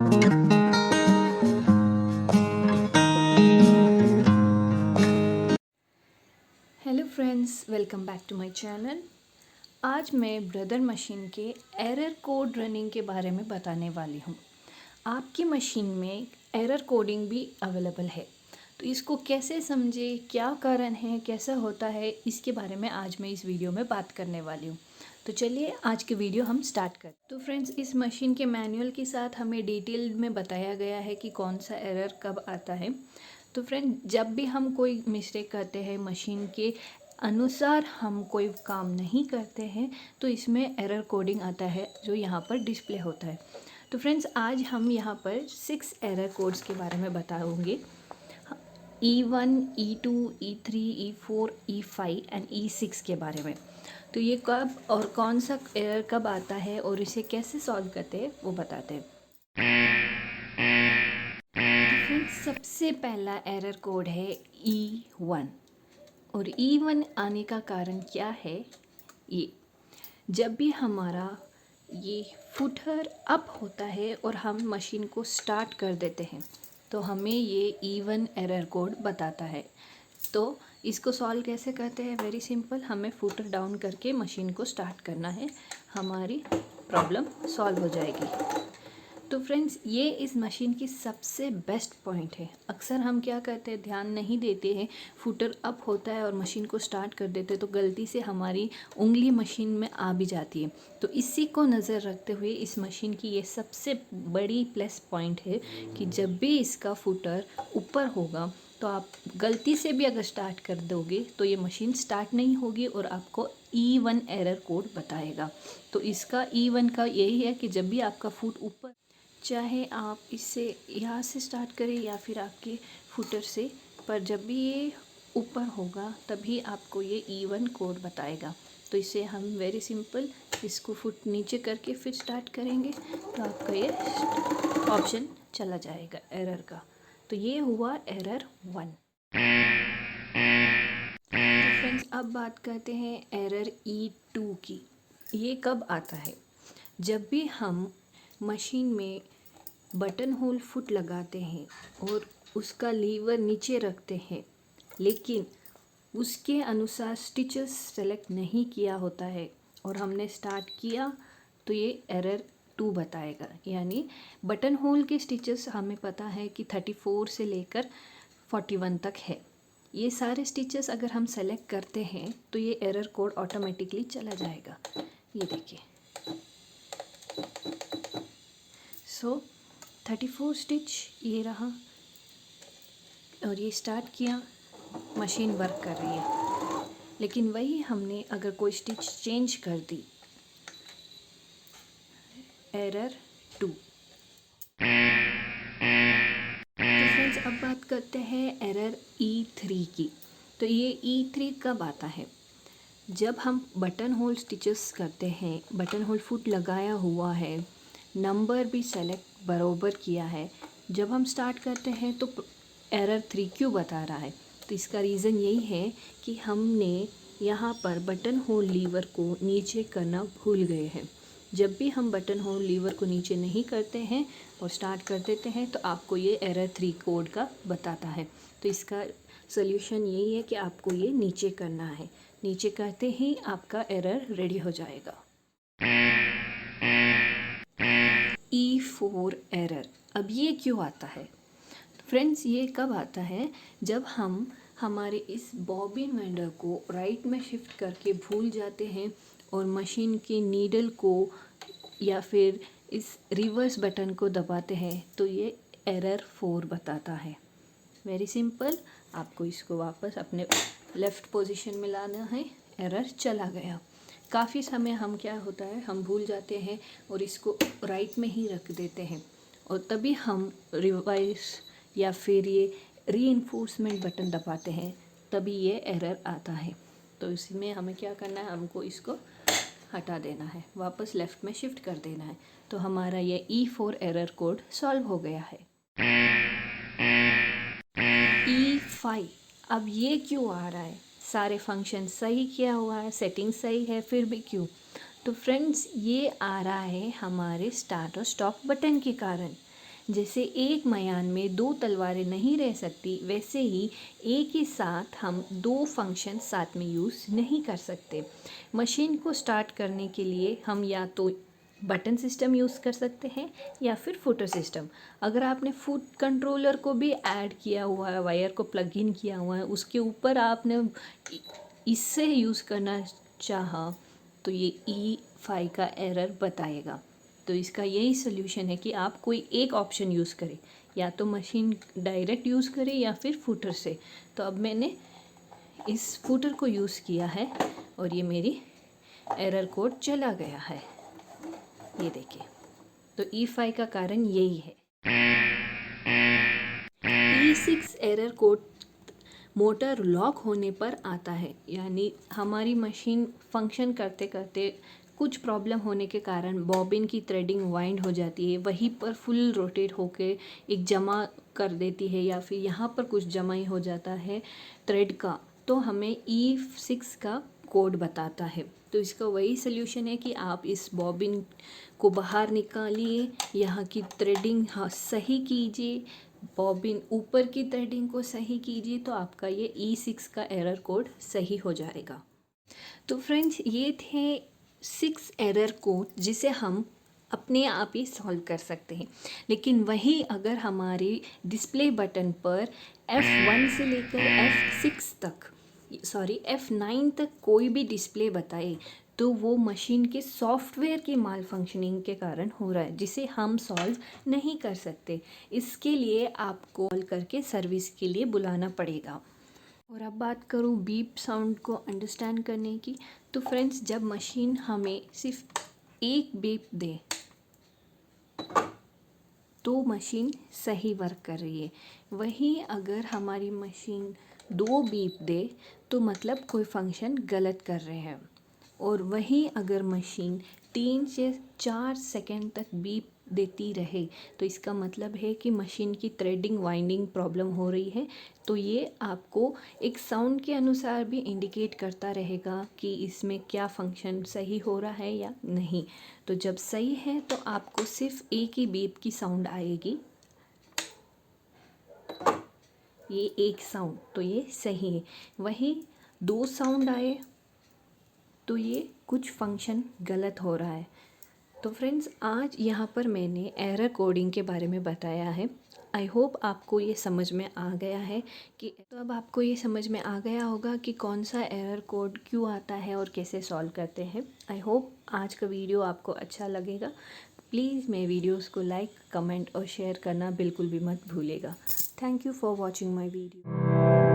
Hello friends, welcome back to my channel. आज मैं Brother machine के एरर कोड रनिंग के बारे में बताने वाली हूँ। आपकी मशीन में एरर कोडिंग भी अवेलेबल है, तो इसको कैसे समझे, क्या कारण है, कैसा होता है, इसके बारे में आज मैं इस वीडियो में बात करने वाली हूँ। तो चलिए आज के वीडियो हम स्टार्ट करें। तो फ्रेंड्स, इस मशीन के मैनुअल के साथ हमें डिटेल में बताया गया है कि कौन सा एरर कब आता है। तो फ्रेंड, जब भी हम कोई मिस्टेक करते हैं, मशीन के अनुसार हम कोई काम नहीं करते हैं, तो इसमें एरर कोडिंग आता है जो यहाँ पर डिस्प्ले होता है। तो फ्रेंड्स, आज हम यहाँ पर 6 एरर कोड्स के बारे में बताऊँगे। E1, E2, E3, E4, E5 and E6 के बारे में। तो ये कब और कौन सा एरर कब आता है और इसे कैसे सॉल्व करते हैं वो बताते हैं। तो फ्रेंड्स, सबसे पहला एरर कोड है E1। और E1 आने का कारण क्या है? ये जब भी हमारा ये फुटर अप होता है और हम मशीन को स्टार्ट कर देते हैं, तो हमें ये E1 एरर कोड बताता है। तो इसको सॉल्व कैसे करते हैं? वेरी सिंपल, हमें फुटर डाउन करके मशीन को स्टार्ट करना है, हमारी प्रॉब्लम सॉल्व हो जाएगी। तो फ्रेंड्स, ये इस मशीन की सबसे बेस्ट पॉइंट है। अक्सर हम क्या करते हैं, ध्यान नहीं देते हैं, फुटर अप होता है और मशीन को स्टार्ट कर देते हैं, तो गलती से हमारी उंगली मशीन में आ भी जाती है। तो इसी को नज़र रखते हुए इस मशीन की ये सबसे बड़ी प्लस पॉइंट है कि जब भी इसका फुटर ऊपर होगा, तो आप गलती से भी अगर स्टार्ट कर दोगे तो ये मशीन स्टार्ट नहीं होगी और आपको E1 एरर कोड बताएगा। तो इसका E1 का यही है कि जब भी आपका फुट ऊपर, चाहे आप इससे यहाँ से स्टार्ट करें या फिर आपके फुटर से, पर जब भी ये ऊपर होगा तभी आपको ये E1 कोड बताएगा। तो इसे हम वेरी सिंपल इसको फुट नीचे करके फिर स्टार्ट करेंगे तो आपका ये ऑप्शन चला जाएगा एरर का। तो ये हुआ एरर 1। तो फ्रेंड्स, अब बात करते हैं एरर E2 की। ये कब आता है? जब भी हम मशीन में बटन होल फुट लगाते हैं और उसका लीवर नीचे रखते हैं, लेकिन उसके अनुसार स्टिचेस सेलेक्ट नहीं किया होता है और हमने स्टार्ट किया, तो ये एरर 2 बताएगा। यानी बटन होल के स्टिचेस हमें पता है कि 34 से लेकर 41 तक है। ये सारे स्टिचेस अगर हम सेलेक्ट करते हैं तो ये एरर कोड ऑटोमेटिकली चला जाएगा। ये देखिए, सो 34 स्टिच ये रहा और ये स्टार्ट किया, मशीन वर्क कर रही है। लेकिन वही हमने अगर कोई स्टिच चेंज कर दी, एरर 2। तो फ्रेंड्स, अब बात करते हैं एरर E3 की। तो ये E3 कब आता है? जब हम बटन होल स्टिचेस करते हैं, बटन होल फुट लगाया हुआ है, नंबर भी सेलेक्ट बरोबर किया है, जब हम स्टार्ट करते हैं तो एरर 3 क्यों बता रहा है? तो इसका रीज़न यही है कि हमने यहाँ पर बटन होल लीवर को नीचे करना भूल गए हैं। जब भी हम बटन होल लीवर को नीचे नहीं करते हैं और स्टार्ट कर देते हैं, तो आपको ये एरर 3 कोड का बताता है। तो इसका सोल्यूशन यही है कि आपको ये नीचे करना है। नीचे करते ही आपका एरर रेडी हो जाएगा। E4 एरर, अब ये क्यों आता है? फ्रेंड्स, ये कब आता है? जब हम हमारे इस बॉबिन वाइंडर को राइट में शिफ्ट करके भूल जाते हैं और मशीन के नीडल को या फिर इस रिवर्स बटन को दबाते हैं, तो ये एरर 4 बताता है। वेरी सिंपल, आपको इसको वापस अपने लेफ़्ट पोजीशन में लाना है। एरर चला गया। काफ़ी समय हम क्या होता है, हम भूल जाते हैं और इसको राइट में ही रख देते हैं और तभी हम रिवाइस या फिर ये रीइंफोर्समेंट बटन दबाते हैं, तभी ये एरर आता है। तो इसमें हमें क्या करना है, हमको इसको हटा देना है, वापस लेफ़्ट में शिफ्ट कर देना है। तो हमारा ये E4 एरर कोड सॉल्व हो गया है। E5, अब ये क्यों आ रहा है? सारे फंक्शन सही किया हुआ है, सेटिंग सही है, फिर भी क्यों? तो फ्रेंड्स, ये आ रहा है हमारे स्टार्ट और स्टॉप बटन के कारण। जैसे एक मयान में दो तलवारें नहीं रह सकती, वैसे ही एक ही साथ हम दो फंक्शन साथ में यूज़ नहीं कर सकते। मशीन को स्टार्ट करने के लिए हम या तो बटन सिस्टम यूज़ कर सकते हैं या फिर फुटर सिस्टम। अगर आपने फुट कंट्रोलर को भी ऐड किया हुआ है, वायर को प्लग इन किया हुआ है, उसके ऊपर आपने इससे यूज़ करना चाहा तो ये E5 का एरर बताएगा। तो इसका यही सोल्यूशन है कि आप कोई एक ऑप्शन यूज़ करें, या तो मशीन डायरेक्ट यूज़ करें या फिर फुटर से। तो अब मैंने इस फुटर को यूज़ किया है और ये मेरी एरर कोड चला गया है, ये देखिए। तो E5 का कारण यही है। E6 error code motor lock होने पर आता है, यानी हमारी मशीन फंक्शन करते करते कुछ प्रॉब्लम होने के कारण बॉबिन की थ्रेडिंग वाइंड हो जाती है, वहीं पर फुल रोटेट होके एक जमा कर देती है, या फिर यहाँ पर कुछ जमा ही हो जाता है थ्रेड का, तो हमें E6 का कोड बताता है। तो इसका वही सल्यूशन है कि आप इस बॉबिन को बाहर निकालिए, यहाँ की थ्रेडिंग सही कीजिए, बॉबिन ऊपर की थ्रेडिंग को सही कीजिए, तो आपका ये E6 का एरर कोड सही हो जाएगा। तो फ्रेंड्स, ये थे 6 एरर कोड जिसे हम अपने आप ही सॉल्व कर सकते हैं। लेकिन वही अगर हमारे डिस्प्ले बटन पर F1 से लेकर F9 तक कोई भी डिस्प्ले बताए, तो वो मशीन के सॉफ्टवेयर की माल फंक्शनिंग के कारण हो रहा है, जिसे हम सॉल्व नहीं कर सकते। इसके लिए आपको कॉल करके सर्विस के लिए बुलाना पड़ेगा। और अब बात करूँ बीप साउंड को अंडरस्टैंड करने की, तो फ्रेंड्स, जब मशीन हमें सिर्फ एक बीप दे तो मशीन सही वर्क कर रही है। वहीं अगर हमारी मशीन 2 बीप दे तो मतलब कोई फंक्शन गलत कर रहे हैं। और वहीं अगर मशीन 3 से 4 सेकंड तक बीप देती रहे तो इसका मतलब है कि मशीन की थ्रेडिंग वाइंडिंग प्रॉब्लम हो रही है। तो ये आपको एक साउंड के अनुसार भी इंडिकेट करता रहेगा कि इसमें क्या फंक्शन सही हो रहा है या नहीं। तो जब सही है तो आपको सिर्फ एक ही बीप की साउंड आएगी, ये एक साउंड, तो ये सही है। वहीं 2 साउंड आए तो ये कुछ फंक्शन गलत हो रहा है। तो फ्रेंड्स, आज यहाँ पर मैंने एरर कोडिंग के बारे में बताया है। आई होप आपको ये समझ में आ गया है कि, तो अब आपको ये समझ में आ गया होगा कि कौन सा एरर कोड क्यों आता है और कैसे सॉल्व करते हैं। आई होप आज का वीडियो आपको अच्छा लगेगा। प्लीज़ मेरे वीडियोस को लाइक, कमेंट और शेयर करना बिल्कुल भी मत भूलेगा। Thank you for watching my video.